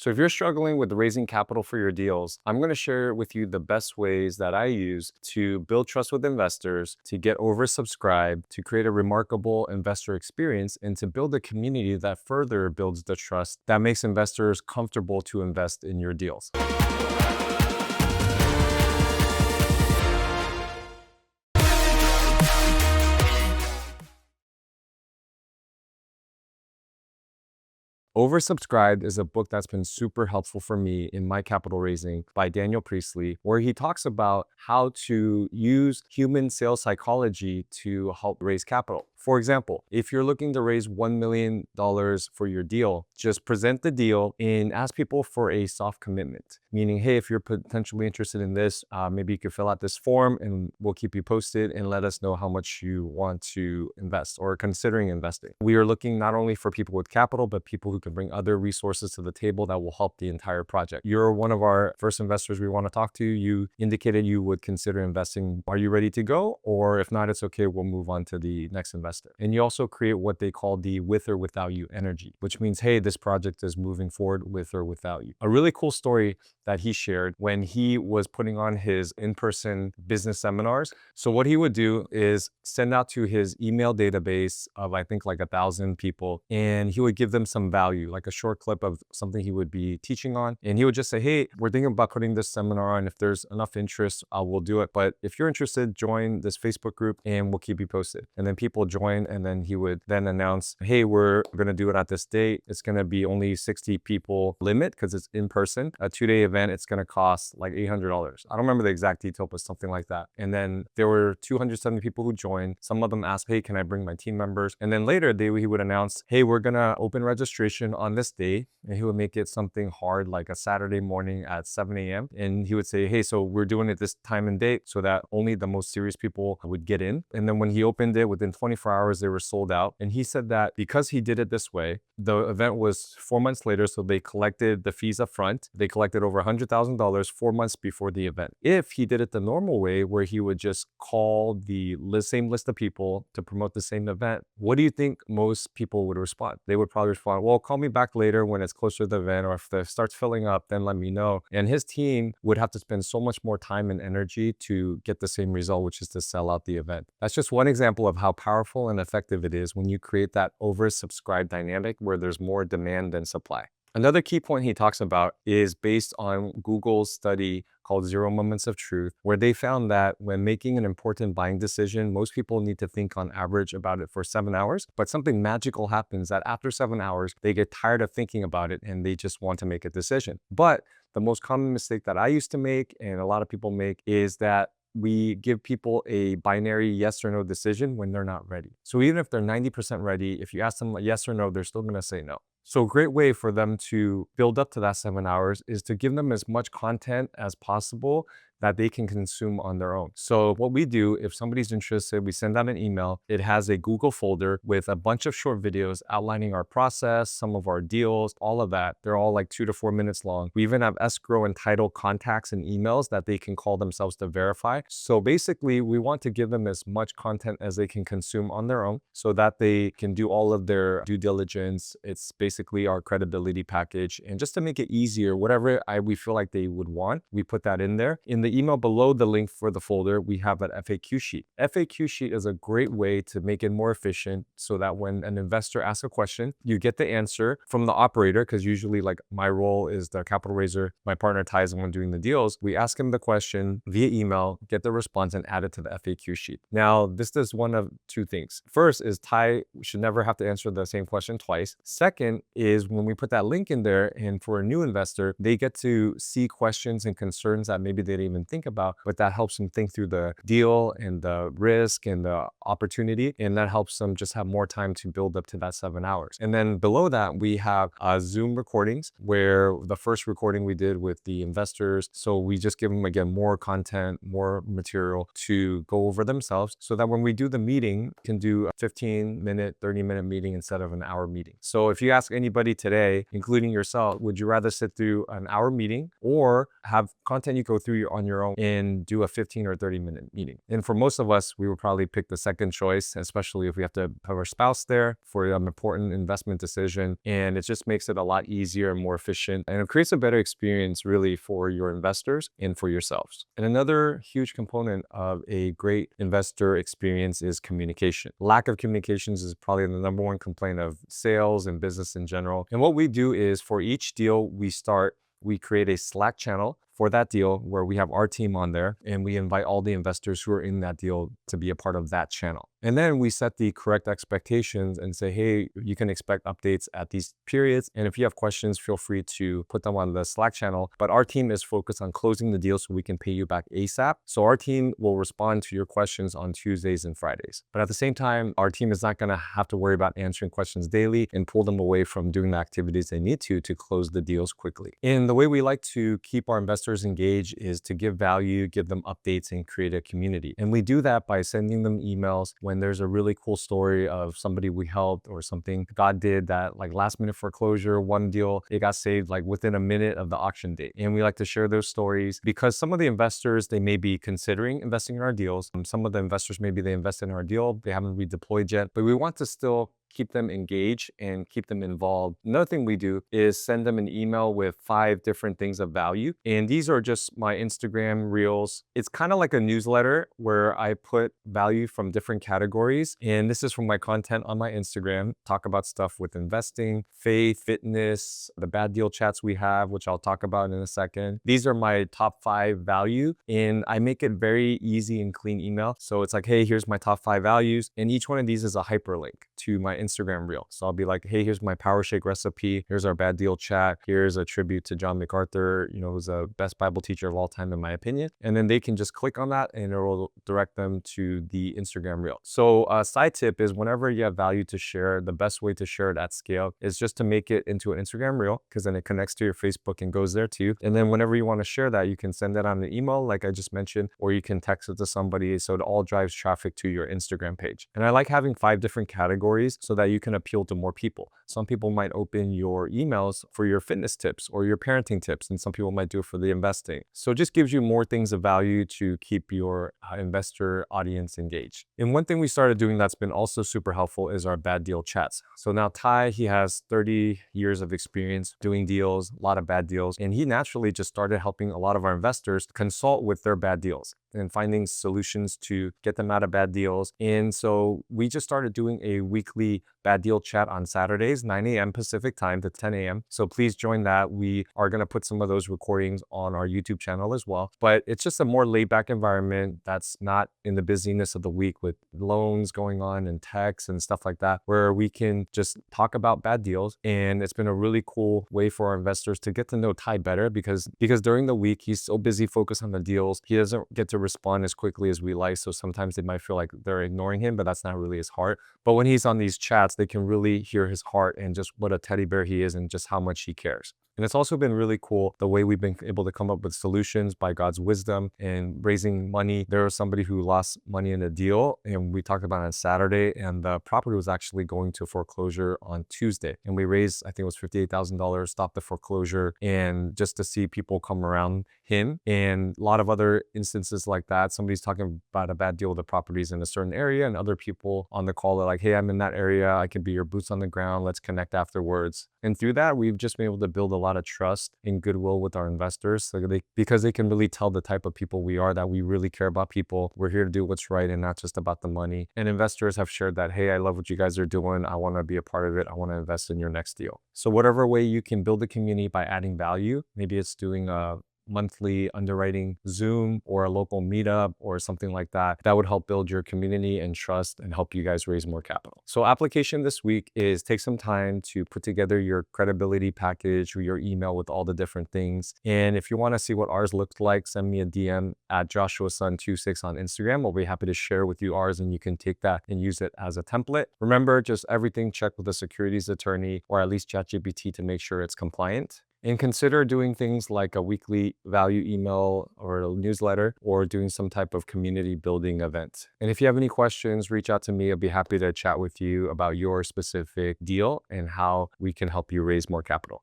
So if you're struggling with raising capital for your deals, I'm going to share with you the best ways that I use to build trust with investors, to get oversubscribed, to create a remarkable investor experience, and to build a community that further builds the trust that makes investors comfortable to invest in your deals. Oversubscribed is a book that's been super helpful for me in my capital raising by Daniel Priestley, where he talks about how to use human sales psychology to help raise capital. For example, if you're looking to raise $1 million for your deal, just present the deal and ask people for a soft commitment. Meaning, hey, if you're potentially interested in this, maybe you could fill out this form and we'll keep you posted and let us know how much you want to invest or considering investing. We are looking not only for people with capital, but people who can bring other resources to the table that will help the entire project. You're one of our first investors we want to talk to. You indicated you would consider investing. Are you ready to go? Or if not, it's okay. We'll move on to the next investor. And you also create what they call the with or without you energy, which means, hey, this project is moving forward with or without you. A really cool story that he shared when he was putting on his in-person business seminars. So what he would do is send out to his email database of, I think, like 1,000 people, and he would give them some value, like a short clip of something he would be teaching on. And he would just say, hey, we're thinking about putting this seminar on. If there's enough interest, we'll do it. But if you're interested, join this Facebook group and we'll keep you posted. And then people join, and then he would then announce, hey, we're going to do it at this date. It's going to be only 60 people limit because it's in person. A 2-day event, it's going to cost like $800. I don't remember the exact detail, but something like that. And then there were 270 people who joined. Some of them asked, hey, can I bring my team members? And then later he would announce, hey, we're going to open registration on this day. And he would make it something hard, like a Saturday morning at 7 a.m. And he would say, hey, so we're doing it this time and date so that only the most serious people would get in. And then when he opened it, within 24 hours, they were sold out. And he said that because he did it this way, the event was 4 months later. So they collected the fees up front. They collected over $100,000 4 months before the event. If he did it the normal way, where he would just call the same list of people to promote the same event, what do you think most people would respond? They would probably respond, well, call me back later when it's closer to the event, or if it starts filling up, then let me know. And his team would have to spend so much more time and energy to get the same result, which is to sell out the event. That's just one example of how powerful and effective it is when you create that oversubscribed dynamic where there's more demand than supply. Another key point he talks about is based on Google's study called 0 Moments of Truth, where they found that when making an important buying decision, most people need to think on average about it for 7 hours, but something magical happens that after 7 hours, they get tired of thinking about it and they just want to make a decision. But the most common mistake that I used to make, and a lot of people make, is that we give people a binary yes or no decision when they're not ready. So even if they're 90% ready, if you ask them yes or no, they're still going to say no. So a great way for them to build up to that 7 hours is to give them as much content as possible that they can consume on their own. So what we do, if somebody's interested, we send out an email. It has a Google folder with a bunch of short videos outlining our process, some of our deals, all of that. They're all like 2 to 4 minutes long. We even have escrow and title contacts and emails that they can call themselves to verify. So basically, we want to give them as much content as they can consume on their own so that they can do all of their due diligence. It's basically our credibility package. And just to make it easier, whatever we feel like they would want, we put that in there. In the email below the link for the folder, we have an FAQ sheet. FAQ sheet is a great way to make it more efficient so that when an investor asks a question, you get the answer from the operator, because usually like my role is the capital raiser, my partner Ty is the one doing the deals. We ask him the question via email, get the response, and add it to the FAQ sheet. Now, this does one of two things. First is Ty should never have to answer the same question twice. Second is when we put that link in there, and for a new investor, they get to see questions and concerns that maybe they didn't even think about, but that helps them think through the deal and the risk and the opportunity, and that helps them just have more time to build up to that 7 hours. And then below that, we have Zoom recordings, where the first recording we did with the investors, so we just give them, again, more content, more material to go over themselves, so that when we do the meeting, can do a 15-minute, 30-minute meeting instead of an hour meeting. So if you ask anybody today, including yourself, would you rather sit through an hour meeting or have content you go through on your own and do a 15 or 30-minute meeting. And for most of us, we would probably pick the second choice, especially if we have to have our spouse there for an important investment decision. And it just makes it a lot easier and more efficient. And it creates a better experience really for your investors and for yourselves. And another huge component of a great investor experience is communication. Lack of communications is probably the number one complaint of sales and business in general. And what we do is for each deal we create a Slack channel for that deal where we have our team on there, and we invite all the investors who are in that deal to be a part of that channel. And then we set the correct expectations and say, hey, you can expect updates at these periods. And if you have questions, feel free to put them on the Slack channel. But our team is focused on closing the deal so we can pay you back ASAP. So our team will respond to your questions on Tuesdays and Fridays. But at the same time, our team is not going to have to worry about answering questions daily and pull them away from doing the activities they need to close the deals quickly. And the way we like to keep our investors engaged is to give value, give them updates, and create a community. And we do that by sending them emails when there's a really cool story of somebody we helped or something God did that like last minute foreclosure, one deal, it got saved like within a minute of the auction date. And we like to share those stories because some of the investors, they may be considering investing in our deals. Some of the investors, maybe they invest in our deal, they haven't redeployed yet, but we want to still keep them engaged and keep them involved. Another thing we do is send them an email with 5 different things of value. And these are just my Instagram reels. It's kind of like a newsletter where I put value from different categories. And this is from my content on my Instagram. Talk about stuff with investing, faith, fitness, the bad deal chats we have, which I'll talk about in a second. These are my top 5 value. And I make it very easy and clean email. So it's like, hey, here's my top 5 values. And each one of these is a hyperlink to my Instagram reel. So I'll be like, hey, here's my power shake recipe. Here's our bad deal chat. Here's a tribute to John MacArthur, who's the best Bible teacher of all time, in my opinion. And then they can just click on that and it will direct them to the Instagram reel. So a side tip is whenever you have value to share, the best way to share it at scale is just to make it into an Instagram reel, because then it connects to your Facebook and goes there too. And then whenever you want to share that, you can send it on an email, like I just mentioned, or you can text it to somebody. So it all drives traffic to your Instagram page. And I like having 5 different categories so that you can appeal to more people. Some people might open your emails for your fitness tips or your parenting tips, and some people might do it for the investing. So it just gives you more things of value to keep your investor audience engaged. And one thing we started doing that's been also super helpful is our bad deal chats. So now Ty, he has 30 years of experience doing deals, a lot of bad deals, and he naturally just started helping a lot of our investors consult with their bad deals and finding solutions to get them out of bad deals. And so we just started doing a weekly bad deal chat on Saturdays, 9 a.m. Pacific time to 10 a.m. So please join that. We are going to put some of those recordings on our YouTube channel as well. But it's just a more laid back environment that's not in the busyness of the week with loans going on and texts and stuff like that, where we can just talk about bad deals. And it's been a really cool way for our investors to get to know Ty better because during the week, he's so busy focused on the deals. He doesn't get to respond as quickly as we like. So sometimes they might feel like they're ignoring him, but that's not really his heart. But when he's on these chats, they can really hear his heart and just what a teddy bear he is and just how much he cares. And it's also been really cool the way we've been able to come up with solutions by God's wisdom and raising money. There was somebody who lost money in a deal, and we talked about it on Saturday, and the property was actually going to foreclosure on Tuesday. And we raised, I think it was $58,000, stopped the foreclosure, and just to see people come around him. And a lot of other instances like that, somebody's talking about a bad deal with the properties in a certain area, and other people on the call are like, hey, I'm in that area. I can be your boots on the ground. Let's connect afterwards. And through that, we've just been able to build a lot of trust and goodwill with our investors because they can really tell the type of people we are, that we really care about people. We're here to do what's right and not just about the money. And investors have shared that, hey, I love what you guys are doing. I want to be a part of it. I want to invest in your next deal. So whatever way you can build a community by adding value, maybe it's doing a monthly underwriting Zoom or a local meetup or something like that, that would help build your community and trust and help you guys raise more capital. So application this week is take some time to put together your credibility package or your email with all the different things. And if you want to see what ours looks like, send me a DM at JoshuaSun26 on Instagram. I'll be happy to share with you ours, and you can take that and use it as a template. Remember, just everything check with a securities attorney or at least ChatGPT to make sure it's compliant. And consider doing things like a weekly value email or a newsletter, or doing some type of community building event. And if you have any questions, reach out to me. I'll be happy to chat with you about your specific deal and how we can help you raise more capital.